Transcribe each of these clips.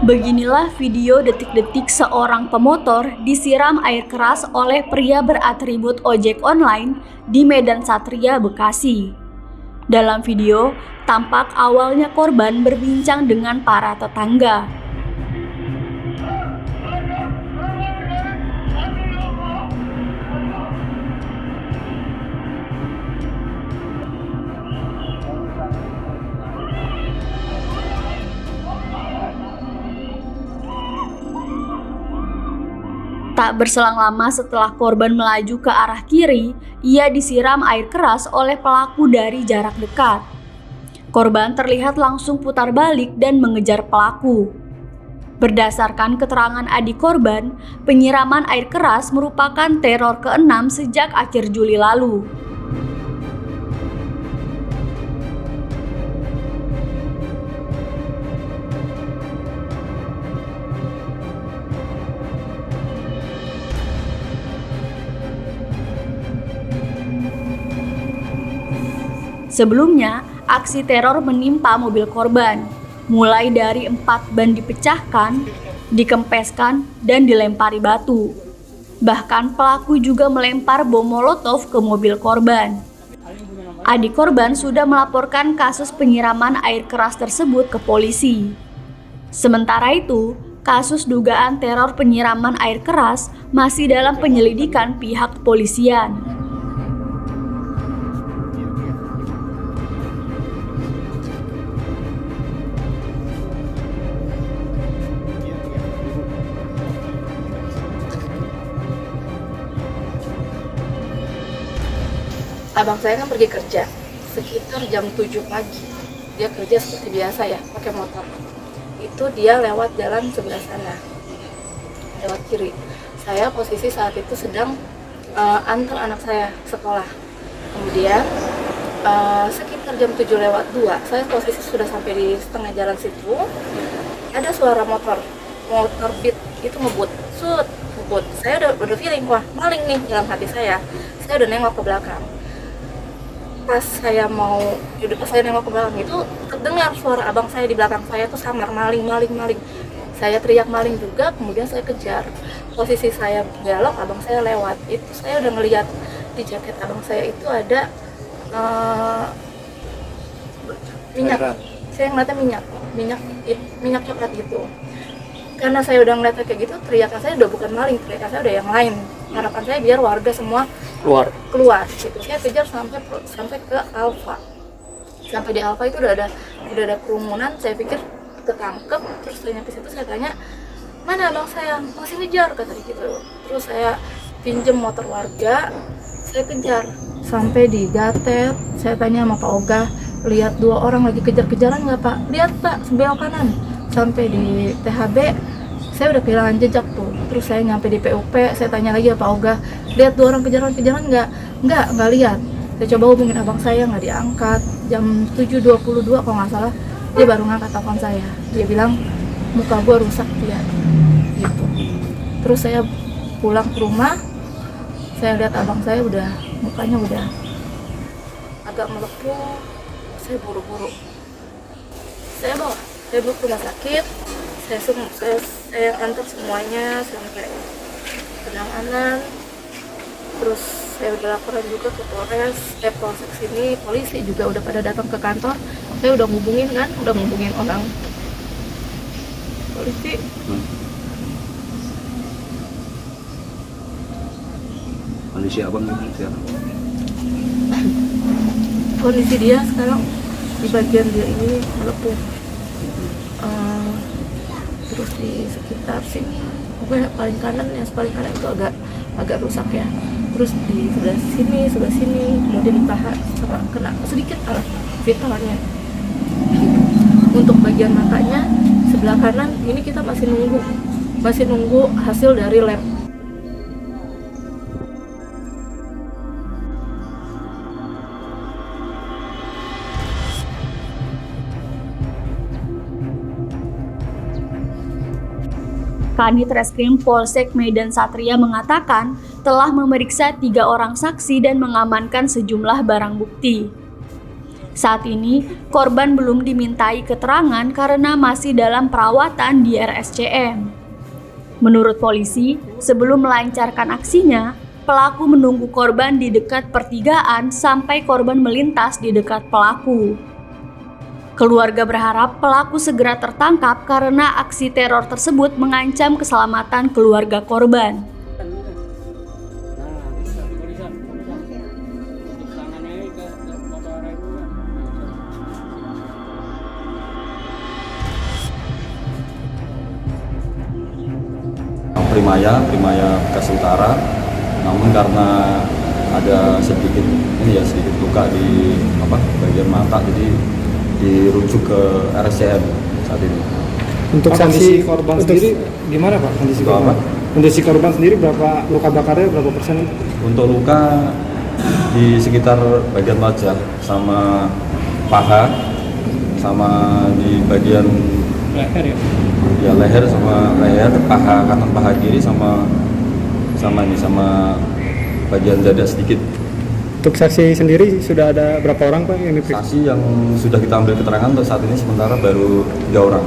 Beginilah video detik-detik seorang pemotor disiram air keras oleh pria beratribut ojek online di Medan Satria, Bekasi. Dalam video, tampak awalnya korban berbincang dengan para tetangga. Tak berselang lama setelah korban melaju ke arah kiri, ia disiram air keras oleh pelaku dari jarak dekat. Korban terlihat langsung putar balik dan mengejar pelaku. Berdasarkan keterangan adik korban, penyiraman air keras merupakan teror ke-6 sejak akhir Juli lalu. Sebelumnya, aksi teror menimpa mobil korban, mulai dari 4 ban dipecahkan, dikempeskan, dan dilempari batu. Bahkan pelaku juga melempar bom molotov ke mobil korban. Adik korban sudah melaporkan kasus penyiraman air keras tersebut ke polisi. Sementara itu, kasus dugaan teror penyiraman air keras masih dalam penyelidikan pihak kepolisian. Abang saya kan pergi kerja sekitar jam 7 pagi. Dia kerja seperti biasa ya, pakai motor. Itu dia lewat jalan sebelah sana, lewat kiri. Saya posisi saat itu sedang antar anak saya sekolah. Kemudian sekitar jam 7 lewat 2, saya posisi sudah sampai di setengah jalan situ. Ada suara motor beat itu ngebut, ngebut. Saya udah feeling, wah maling nih dalam hati saya. Saya udah nengok ke belakang. Pas saya nengok ke belakang itu terdengar suara abang saya di belakang saya tuh samar, maling. Saya teriak maling juga, kemudian saya kejar. Posisi saya belok, abang saya lewat. Itu saya udah ngelihat di jaket abang saya itu ada minyak. Saya ngeliatnya minyak coklat gitu. Karena saya udah ngeliatnya kayak gitu, teriakan saya udah bukan maling, teriakan saya udah yang lain. Harapan saya biar warga semua keluar gitu. Saya kejar sampai ke Alfa. Sampai di Alfa itu udah ada kerumunan. Saya pikir ketangkep. Terus saya nyampe situ, saya tanya, mana abang saya, masih ngejar, kata gitu. Terus saya pinjem motor warga, saya kejar sampai di Gatet. Saya tanya sama Pak Oga, lihat 2 orang lagi kejar-kejaran nggak Pak? Lihat Pak, belok kanan. Sampai di THB, saya udah kehilangan jejak tuh. Terus saya nyampe di PUP, saya tanya lagi ya Pak Oga, lihat 2 orang kejaran nggak lihat. Saya coba hubungin abang saya, nggak diangkat. Jam 7.22 kalau nggak salah, dia baru ngangkat telepon saya. Dia bilang muka gua rusak dia, gitu. Terus saya pulang ke rumah, saya lihat abang saya mukanya udah agak melepuh. Saya buru-buru, saya bawa ke rumah sakit. Saya antar semuanya sampai penanganan. Terus saya udah laporan juga ke Polsek sini, polisi juga udah pada datang ke kantor. Saya udah ngubungin orang polisi. Kondisi abang gimana sekarang? Kondisi dia sekarang di bagian dia ini melepuh. Terus di sekitar sini, pokoknya paling kanan itu agak rusak ya. Terus di sebelah sini, kemudian di paha sama kena sedikit vitalnya. Untuk bagian matanya sebelah kanan ini kita masih nunggu hasil dari lab. Kanit Reskrim Polsek Medan Satria mengatakan telah memeriksa 3 orang saksi dan mengamankan sejumlah barang bukti. Saat ini, korban belum dimintai keterangan karena masih dalam perawatan di RSCM. Menurut polisi, sebelum melancarkan aksinya, pelaku menunggu korban di dekat pertigaan sampai korban melintas di dekat pelaku. Keluarga berharap pelaku segera tertangkap karena aksi teror tersebut mengancam keselamatan keluarga korban. Primaya Bekasi Utara, namun karena ada sedikit luka di bagian mata, jadi dirujuk ke RSCM saat ini. Untuk kondisi korban sendiri gimana Pak? Kondisi korban? Kondisi korban sendiri berapa luka bakarnya berapa persen? Untuk luka di sekitar bagian wajah sama paha, sama di bagian leher sama leher, paha kanan, paha kiri sama bagian dada sedikit. Untuk saksi sendiri sudah ada berapa orang Pak yang diperiksa? Saksi yang sudah kita ambil keterangan untuk saat ini sementara baru 3 orang.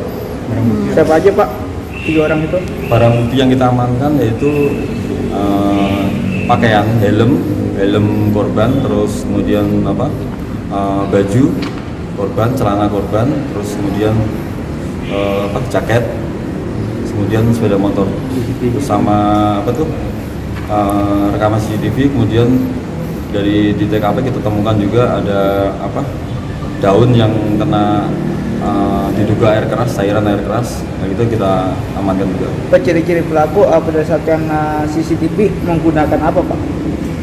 Siapa aja Pak? 3 orang itu? Barang bukti yang kita amankan yaitu pakaian, helm korban, terus kemudian baju korban, celana korban, terus kemudian jaket, kemudian sepeda motor, terus sama rekaman CCTV. Kemudian di TKP kita temukan juga ada daun yang kena diduga air keras, cairan air keras. Nah itu kita amankan juga. Ciri-ciri pelaku berdasarkan CCTV menggunakan apa Pak?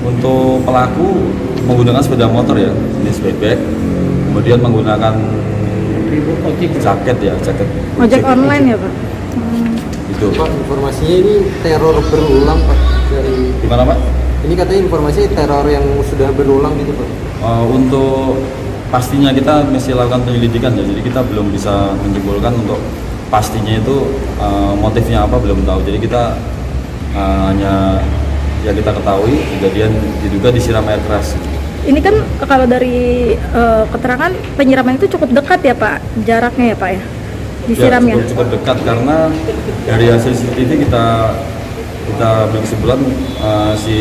Untuk pelaku menggunakan sepeda motor ya, jenis bebek, kemudian menggunakan jaket. Ojek online ya Pak? Itu. Pak, informasinya ini teror berulang Pak dari. Gimana Pak? Ini katanya informasinya teror yang sudah berulang gitu Pak. Untuk pastinya kita masih lakukan penyelidikan ya, jadi kita belum bisa menyimpulkan untuk pastinya itu motifnya apa, belum tahu. Jadi kita hanya yang kita ketahui kejadian diduga disiram air keras. Ini kan kalau dari keterangan penyiraman itu cukup dekat ya Pak, jaraknya ya Pak ya, disiramnya? Ya, cukup dekat karena dari hasil CCTV kita ambil kesimpulan si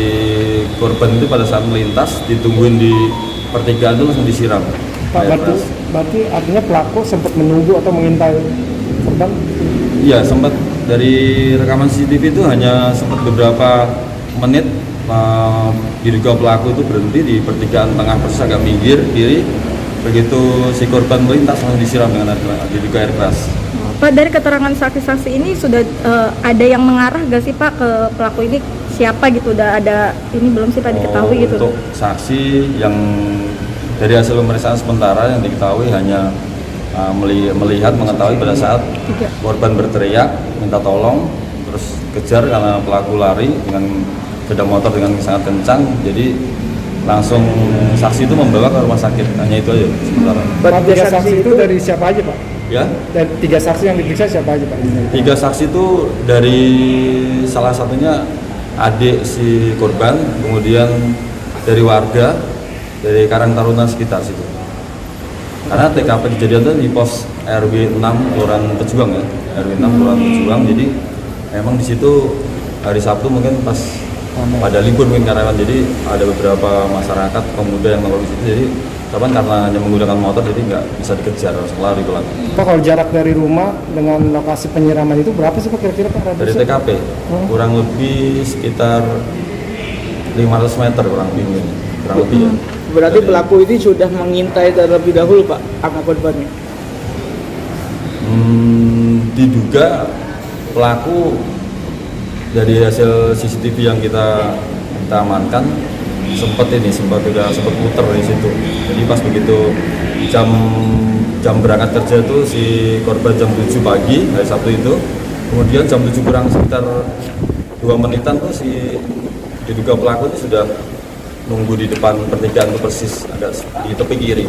korban itu pada saat melintas ditungguin di pertigaan itu langsung disiram. Pak, berarti artinya pelaku sempat menunggu atau mengintai korban? Iya, sempat. Dari rekaman CCTV itu hanya sempat beberapa menit diduga pelaku itu berhenti di pertigaan tengah persis agak minggir kiri. Begitu si korban melintas langsung disiram dengan diduga air keras. Pak, dari keterangan saksi-saksi ini sudah ada yang mengarah gak sih Pak ke pelaku ini siapa gitu? Udah ada ini belum sih Pak diketahui gitu? Untuk saksi yang dari hasil pemeriksaan sementara yang diketahui hanya melihat mengetahui pada saat korban berteriak minta tolong, terus kejar karena pelaku lari dengan sepeda motor dengan sangat kencang, jadi langsung saksi itu membawa ke rumah sakit. Hanya itu aja sementara. Pak, 3 saksi itu dari siapa aja Pak? Ya, Dan 3 saksi yang diperiksa siapa aja Pak? 3 saksi itu dari salah satunya adik si korban, kemudian dari warga dari Karang Taruna sekitar situ. Karena TKP kejadian itu di pos RW 6 Kelurahan Pejuang ya, RW 6 Kelurahan Pejuang. Jadi memang di situ hari Sabtu mungkin pas pada libur mungkin karyawan, jadi ada beberapa masyarakat pemuda yang nongkrong di situ. Jadi kapan karena hanya menggunakan motor jadi nggak bisa dikejar, harus lari pelan. Pak, kalau jarak dari rumah dengan lokasi penyiraman itu berapa sih Pak kira-kira Pak? Dari TKP kurang lebih sekitar 500 meter kurang lebih ya. Berarti pelaku ini sudah mengintai terlebih dahulu Pak sama korbannya? Diduga pelaku dari hasil CCTV yang kita amankan sempat muter di situ. Jadi pas begitu jam berangkat kerja itu si korban jam 7 pagi hari Sabtu itu, kemudian jam 7 kurang sekitar 2 menitan tuh si diduga pelaku itu sudah nunggu di depan pertigaan itu persis agak di tepi kiri.